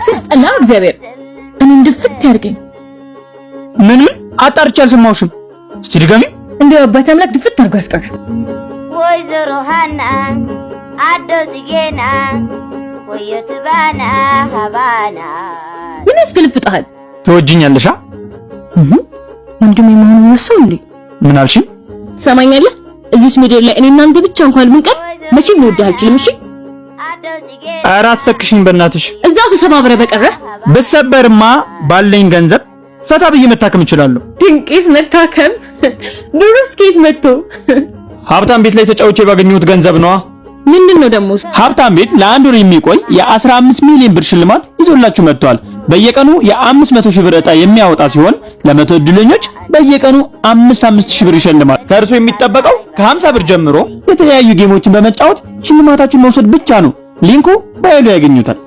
ሲስጠላ እግዚአብሔር እኔ እንድፍት ያርገኝ። ምን አጣርቻ አልሰማሁሽም። እስቲ ድገሚ። እንዴ አባቴ አምላክ ድፍት አድርጎ ያስቀር። ወይዘሮ ሃና አዶ ጽጌና ወየትባና ሀባና ምን ያስገልፍጣል? ትወጂኛለሽ? ወንድሜ መሆኑን ወሰው እንዴ? ምን አልሽኝ? ሰማኛለህ? እዚህ ምድር ላይ እኔና አንተ ብቻ እንኳን ብንቀር መቼም ልወድህ አልችልም። እሺ ኧረ አትሰክሽኝ በእናትሽ። እዛው ተሰባብረ በቀረ ብሰበርማ ባለኝ ገንዘብ ፈታ ብዬ መታከም እችላለሁ። ድንቄስ መታከም ብሩስ ከየት መጥቶ? ሀብታም ቤት ላይ ተጫውቼ ባገኘሁት ገንዘብ ነዋ። ምንድነው ደግሞ? ሀብታም ቤት ለአንድ ወር የሚቆይ የ15 ሚሊዮን ብር ሽልማት ይዞላችሁ መጥቷል። በየቀኑ የ500 ሺህ ብር ዕጣ የሚያወጣ ሲሆን ለ100 እድለኞች በየቀኑ 5 ሺህ ብር ይሸልማል። ከእርሱ የሚጠበቀው ከ50 ብር ጀምሮ የተለያዩ ጌሞችን በመጫወት ሽልማታችሁን መውሰድ ብቻ ነው። ሊንኩ ባይሉ ያገኙታል።